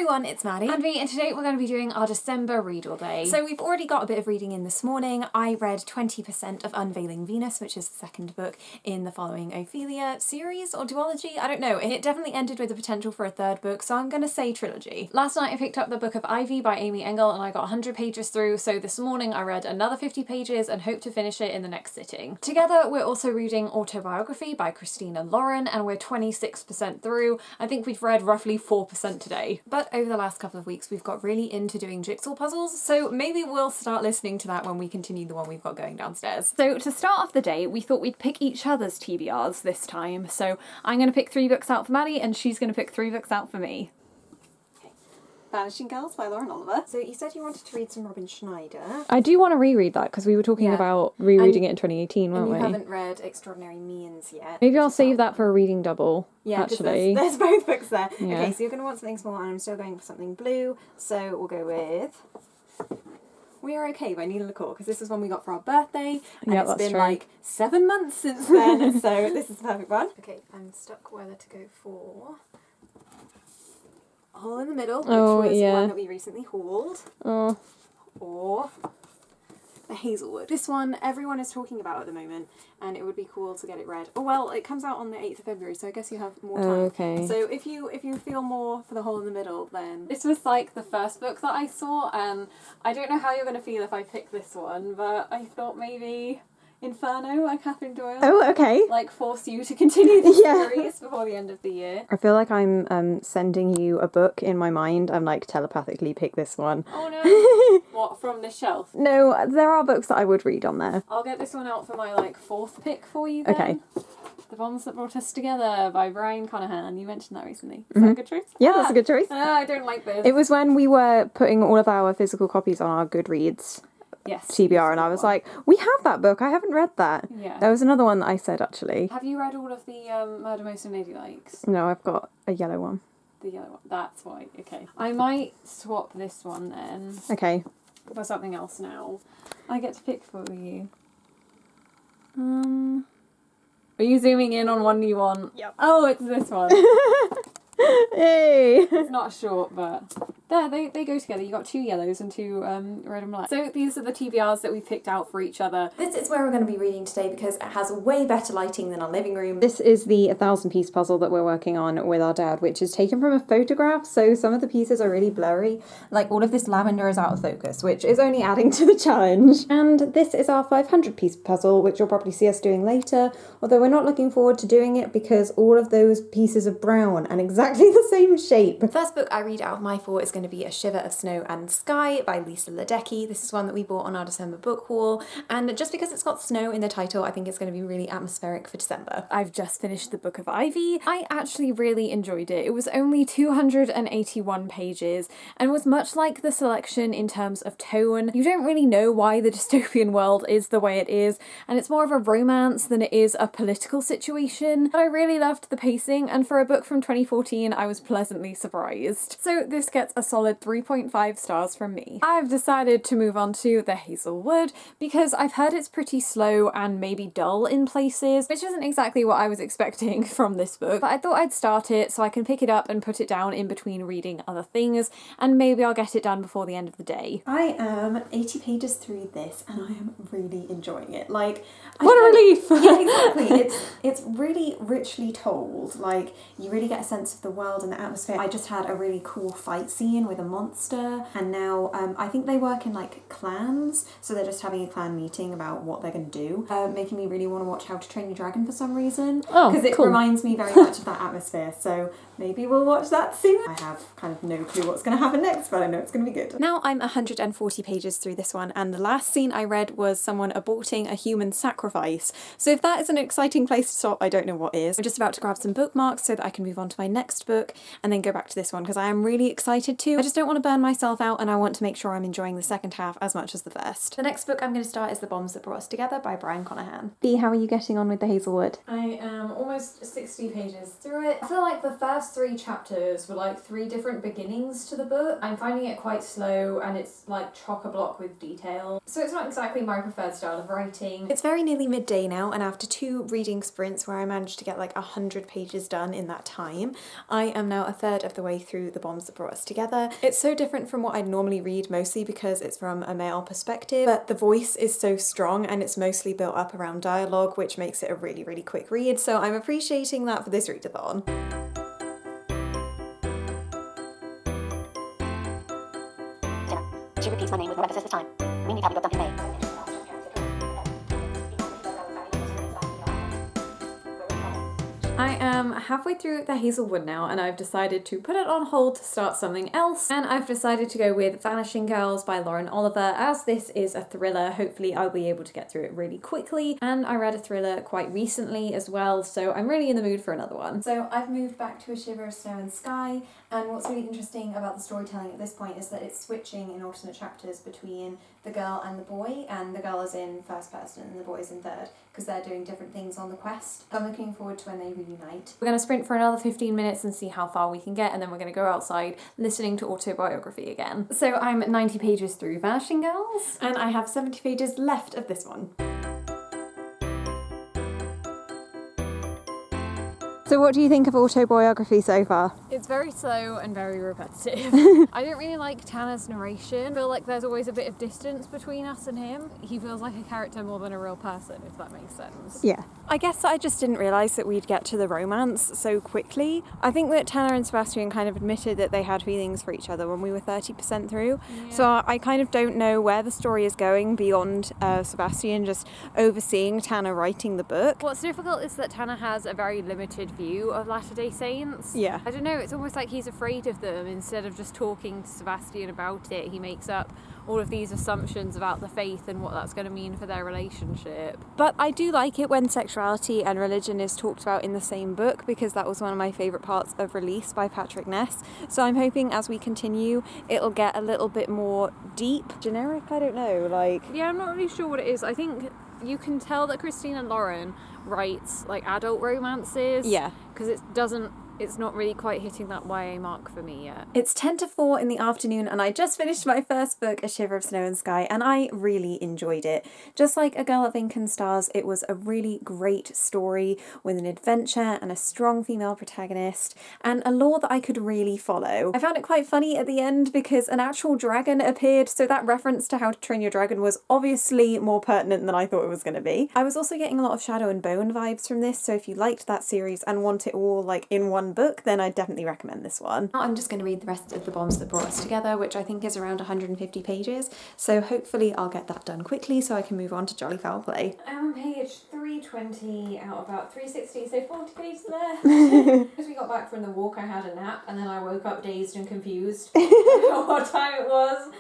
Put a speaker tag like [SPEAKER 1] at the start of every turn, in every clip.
[SPEAKER 1] everyone, it's Maddie.
[SPEAKER 2] And me, and today we're going to be doing our December read all day.
[SPEAKER 1] So we've already got a bit of reading in this morning. I read 20% of Unveiling Venus, which is the second book in the following Ophelia series or duology. I don't know. It definitely ended with the potential for a third book, so I'm going to say trilogy.
[SPEAKER 2] Last night I picked up the Book of Ivy by Amy Engel and I got 100 pages through, so this morning I read another 50 pages and hope to finish it in the next sitting. Together we're also reading Autobiography by Christina Lauren and we're 26% through. I think we've read roughly 4% today.
[SPEAKER 1] But over the last couple of weeks we've got really into doing jigsaw puzzles, so maybe we'll start listening to that when we continue the one we've got going downstairs.
[SPEAKER 2] So to start off the day, we thought we'd pick each other's TBRs this time. So I'm going to pick 3 books out for Maddie and she's going to pick 3 books out for me.
[SPEAKER 1] Vanishing Girls by Lauren Oliver. So you said you wanted to read some Robin Schneider.
[SPEAKER 2] I do want to reread that because we were talking about rereading it in 2018, weren't
[SPEAKER 1] and
[SPEAKER 2] we?
[SPEAKER 1] you haven't read Extraordinary Means yet.
[SPEAKER 2] Maybe I'll save that for a reading double, actually.
[SPEAKER 1] There's both books there.
[SPEAKER 2] Yeah.
[SPEAKER 1] Okay, so you're going to want something small and I'm still going for something blue, so we'll go with We Are Okay by Nina LaCour, because this is one we got for our birthday, and it's been like 7 months since then, so this is the perfect one. Okay, I'm stuck whether to go for Hole in the Middle, which was one that we recently hauled, or The Hazelwood. This one everyone is talking about at the moment, and it would be cool to get it read. Oh well, it comes out on the 8th of February, so I guess you have more time.
[SPEAKER 2] Okay.
[SPEAKER 1] So if you feel more for The Hole in the Middle, then...
[SPEAKER 2] This was like the first book that I saw, and I don't know how you're going to feel if I pick this one, but I thought maybe Inferno by Catherine Doyle.
[SPEAKER 1] Oh, okay.
[SPEAKER 2] Like force you to continue the series before the end of the year.
[SPEAKER 3] I feel like I'm sending you a book in my mind. I'm like telepathically pick this one.
[SPEAKER 2] Oh no. What, from the shelf?
[SPEAKER 3] No, there are books that I would read on there.
[SPEAKER 2] I'll get this one out for my like 4th pick for you then.
[SPEAKER 3] Okay.
[SPEAKER 2] The Bombs That Brought Us Together by Brian Conahan. You mentioned that recently. Is that a good choice?
[SPEAKER 3] Yeah, that's a good choice.
[SPEAKER 2] I don't like this.
[SPEAKER 3] It was when we were putting all of our physical copies on our Goodreads TBR, and I was like, we have that book, I haven't read that.
[SPEAKER 2] Yeah.
[SPEAKER 3] There was another one that I said, actually.
[SPEAKER 2] Have you read all of the Murder Most and Ladylikes?
[SPEAKER 3] No, I've got a yellow one.
[SPEAKER 2] The yellow one. That's why. Okay. I might swap this one then
[SPEAKER 3] Okay.
[SPEAKER 2] for something else now. I get to pick for you. Are you zooming in on one you want?
[SPEAKER 3] Yep.
[SPEAKER 2] Oh, it's this one.
[SPEAKER 3] Hey!
[SPEAKER 2] It's not short, but there, they go together. You got 2 yellows and 2 red and black. So these are the TBRs that we picked out for each other.
[SPEAKER 1] This is where we're going to be reading today because it has way better lighting than our living room.
[SPEAKER 3] This is the 1,000-piece puzzle that we're working on with our dad, which is taken from a photograph, so some of the pieces are really blurry. Like, all of this lavender is out of focus, which is only adding to the challenge. And this is our 500-piece puzzle, which you'll probably see us doing later, although we're not looking forward to doing it because all of those pieces are brown and exactly the same shape.
[SPEAKER 1] The first book I read out of my 4 is going to be A Shiver of Snow and Sky by Lisa Ledecky. This is one that we bought on our December book haul, and just because it's got snow in the title, I think it's going to be really atmospheric for December.
[SPEAKER 2] I've just finished the Book of Ivy. I actually really enjoyed it. It was only 281 pages and was much like the selection in terms of tone. You don't really know why the dystopian world is the way it is, and it's more of a romance than it is a political situation. But I really loved the pacing, and for a book from 2014, I was pleasantly surprised. So this gets a solid 3.5 stars from me. I've decided to move on to The Hazelwood because I've heard it's pretty slow and maybe dull in places, which isn't exactly what I was expecting from this book, but I thought I'd start it so I can pick it up and put it down in between reading other things, and maybe I'll get it done before the end of the day.
[SPEAKER 1] I am 80 pages through this and I am really enjoying it. Like,
[SPEAKER 2] what a relief!
[SPEAKER 1] Yeah, exactly. It's really richly told. Like, you really get a sense of the world and the atmosphere. I just had a really cool fight scene with a monster, and now I think they work in like clans, so they're just having a clan meeting about what they're going to do, making me really want to watch How to Train Your Dragon for some reason, because it reminds me very much of that atmosphere, so maybe we'll watch that soon. I have kind of no clue what's going to happen next, but I know it's going to be good. Now I'm 140 pages through this one, and the last scene I read was someone aborting a human sacrifice, so if that is an exciting place to stop, I don't know what is. I'm just about to grab some bookmarks so that I can move on to my next book and then go back to this one because I am really excited to. I just don't want to burn myself out, and I want to make sure I'm enjoying the second half as much as the first. The next book I'm going to start is The Bombs That Brought Us Together by Brian Conahan.
[SPEAKER 3] Bea, how are you getting on with The Hazelwood?
[SPEAKER 2] I am almost 60 pages through it. I feel like the first 3 chapters were like 3 different beginnings to the book. I'm finding it quite slow and it's like chock-a-block with detail. So it's not exactly my preferred style of writing.
[SPEAKER 1] It's very nearly midday now, and after 2 reading sprints where I managed to get like 100 pages done in that time, I am now a third of the way through The Bombs That Brought Us Together.
[SPEAKER 3] together. It's so different from what I'd normally read, mostly because it's from a male perspective, but the voice is so strong and it's mostly built up around dialogue, which makes it a really, really quick read. So I'm appreciating that for this readathon.
[SPEAKER 4] She repeats my name with more emphasis this time. We need to have you booked on in May.
[SPEAKER 2] I am halfway through The Hazelwood now, and I've decided to put it on hold to start something else, and I've decided to go with Vanishing Girls by Lauren Oliver. As this is a thriller, hopefully I'll be able to get through it really quickly, and I read a thriller quite recently as well, so I'm really in the mood for another one.
[SPEAKER 1] So I've moved back to A Shiver of Snow and Sky, and what's really interesting about the storytelling at this point is that it's switching in alternate chapters between the girl and the boy, and the girl is in first person and the boy is in third, because they're doing different things on the quest. I'm looking forward to when they reunite.
[SPEAKER 2] We're going to sprint for another 15 minutes and see how far we can get, and then we're going to go outside listening to autobiography again. So I'm 90 pages through Vanishing Girls.
[SPEAKER 3] And I have 70 pages left of this one. So what do you think of autobiography so far?
[SPEAKER 2] It's very slow and very repetitive. I don't really like Tanner's narration. I feel like there's always a bit of distance between us and him. He feels like a character more than a real person, if that makes sense.
[SPEAKER 3] Yeah. I guess I just didn't realise that we'd get to the romance so quickly. I think that Tanner and Sebastian kind of admitted that they had feelings for each other when we were 30% through. Yeah. So I kind of don't know where the story is going beyond Sebastian just overseeing Tanner writing the book.
[SPEAKER 2] What's difficult is that Tanner has a very limited view of Latter-day Saints.
[SPEAKER 3] Yeah.
[SPEAKER 2] I don't know, it's almost like he's afraid of them. Instead of just talking to Sebastian about it, he makes up all of these assumptions about the faith and what that's going to mean for their relationship.
[SPEAKER 3] But I do like it when sexuality and religion is talked about in the same book, because that was one of my favourite parts of Release by Patrick Ness. So I'm hoping as we continue it'll get a little bit more deep. Generic? I don't know, like...
[SPEAKER 2] Yeah, I'm not really sure what it is. I think you can tell that Christina Lauren writes like adult romances.
[SPEAKER 3] Yeah.
[SPEAKER 2] Because it's not really quite hitting that YA mark for me yet.
[SPEAKER 3] It's 10 to 4 in the afternoon and I just finished my first book, A Shiver of Snow and Sky, and I really enjoyed it. Just like A Girl of Ink and Stars, it was a really great story with an adventure and a strong female protagonist and a lore that I could really follow. I found it quite funny at the end because an actual dragon appeared, so that reference to How to Train Your Dragon was obviously more pertinent than I thought it was going to be. I was also getting a lot of Shadow and Bone vibes from this, so if you liked that series and want it all like in one book, then I'd definitely recommend this one. Now I'm just going to read the rest of The Bombs That Brought Us Together, which I think is around 150 pages, so hopefully I'll get that done quickly so I can move on to Jolly Foul Play.
[SPEAKER 2] I'm on page 320 out of about 360, so 40 pages left. As we got back from the walk, I had a nap and then I woke up dazed and confused about what time it was.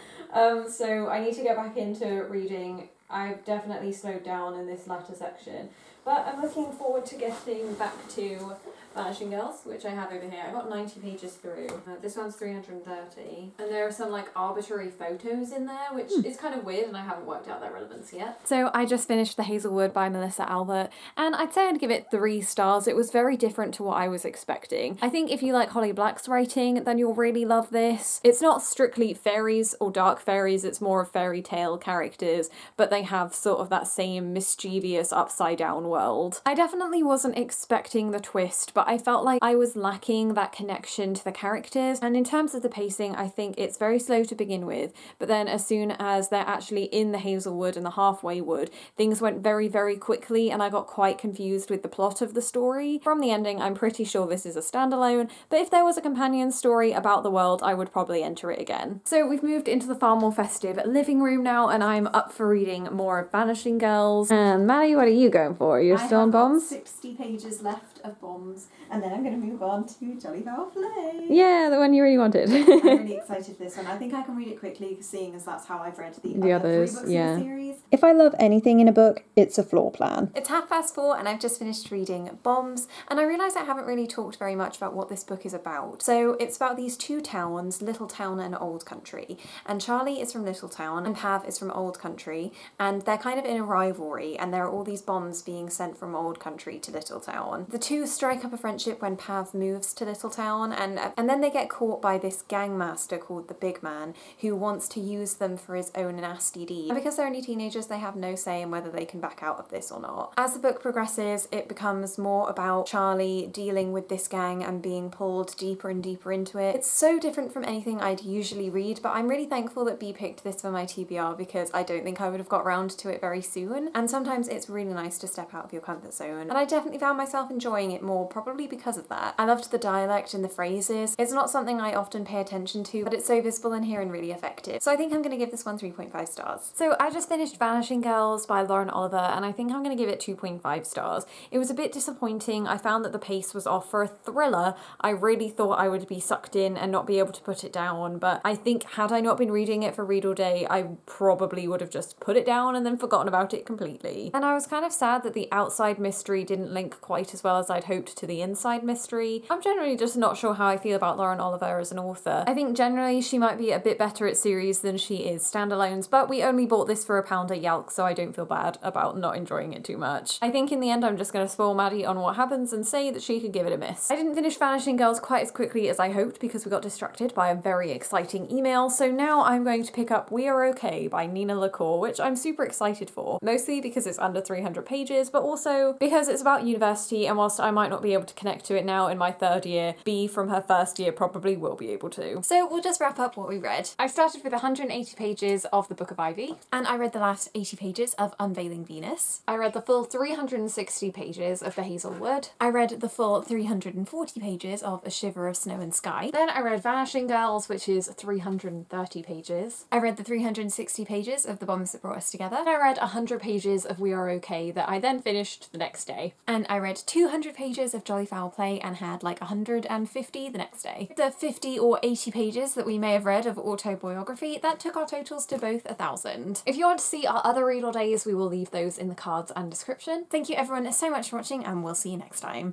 [SPEAKER 2] So I need to get back into reading. I've definitely slowed down in this latter section, but I'm looking forward to getting back to Vanishing Girls, which I have over here. I got 90 pages through. This one's 330, and there are some like arbitrary photos in there, which is kind of weird, and I haven't worked out their relevance yet.
[SPEAKER 3] So I just finished The Hazelwood by Melissa Albert, and I'd say I'd give it 3 stars. It was very different to what I was expecting. I think if you like Holly Black's writing, then you'll really love this. It's not strictly fairies or dark fairies, it's more of fairy tale characters, but they have sort of that same mischievous upside down world. I definitely wasn't expecting the twist, but I felt like I was lacking that connection to the characters, and in terms of the pacing, I think it's very slow to begin with, but then as soon as they're actually in the Hazelwood and the halfway wood, things went very, very quickly, and I got quite confused with the plot of the story. From the ending, I'm pretty sure this is a standalone, but if there was a companion story about the world, I would probably enter it again. So we've moved into the far more festive living room now, and I'm up for reading more of Vanishing Girls. And Maddie, what are you going for? You're still on Bombs?
[SPEAKER 1] 60 pages left of Bombs, and then I'm going to move on to Jolly Foul Play.
[SPEAKER 3] Yeah, the one you really wanted.
[SPEAKER 1] I'm really excited for this one. I think I can read it quickly, seeing as that's how I've read the other 3 books in the series. If I love anything in a book, it's a floor plan.
[SPEAKER 3] It's 4:30 and I've just finished reading Bombs, and I realise I haven't really talked very much about what this book is about. So it's about these 2 towns, Little Town and Old Country, and Charlie is from Little Town and Pav is from Old Country, and they're kind of in a rivalry, and there are all these bombs being
[SPEAKER 1] being sent from Old Country to Littletown. The two strike up a friendship when Pav moves to Littletown, and then they get caught by this gang master called the Big Man, who wants to use them for his own nasty deed. And because they're only teenagers, they have no say in whether they can back out of this or not. As the book progresses, it becomes more about Charlie dealing with this gang and being pulled deeper and deeper into it. It's so different from anything I'd usually read, but I'm really thankful that B picked this for my TBR because I don't think I would have got round to it very soon. And sometimes it's really nice to step out of your comfort zone. And I definitely found myself enjoying it more, probably because of that. I loved the dialect and the phrases. It's not something I often pay attention to, but it's so visible in here and really effective. So I think I'm going to give this one 3.5 stars.
[SPEAKER 2] So I just finished Vanishing Girls by Lauren Oliver, and I think I'm going to give it 2.5 stars. It was a bit disappointing. I found that the pace was off for a thriller. I really thought I would be sucked in and not be able to put it down, but I think had I not been reading it for Read All Day, I probably would have just put it down and then forgotten about it completely. And I was kind of sad that the outside mystery didn't link quite as well as I'd hoped to the inside mystery. I'm generally just not sure how I feel about Lauren Oliver as an author. I think generally she might be a bit better at series than she is standalones, but we only bought this for £1 at Yalk, so I don't feel bad about not enjoying it too much. I think in the end I'm just going to spoil Maddie on what happens and say that she could give it a miss. I didn't finish Vanishing Girls quite as quickly as I hoped because we got distracted by a very exciting email, so now I'm going to pick up We Are Okay by Nina LaCour, which I'm super excited for, mostly because it's under 300 pages, but also because it's about university, and whilst I might not be able to connect to it now in my third year, B from her first year probably will be able to. So we'll just wrap up what we read. I started with 180 pages of The Book of Ivy,
[SPEAKER 1] And I read the last 80 pages of Unveiling Venus.
[SPEAKER 2] I read the full 360 pages of The Hazelwood.
[SPEAKER 1] I read the full 340 pages of A Shiver of Snow and Sky.
[SPEAKER 2] Then I read Vanishing Girls, which is 330 pages.
[SPEAKER 1] I read the 360 pages of The Bombs That Brought Us Together.
[SPEAKER 2] Then I read 100 pages of We Are Okay that I then finished the next day.
[SPEAKER 1] And I read 200 pages of Jolly Foul Play and had like 150 the next day. The 50 or 80 pages that we may have read of autobiography, that took our totals to both 1,000.
[SPEAKER 2] If you want to see our other read all days, we will leave those in the cards and description.
[SPEAKER 1] Thank you everyone so much for watching, and we'll see you next time.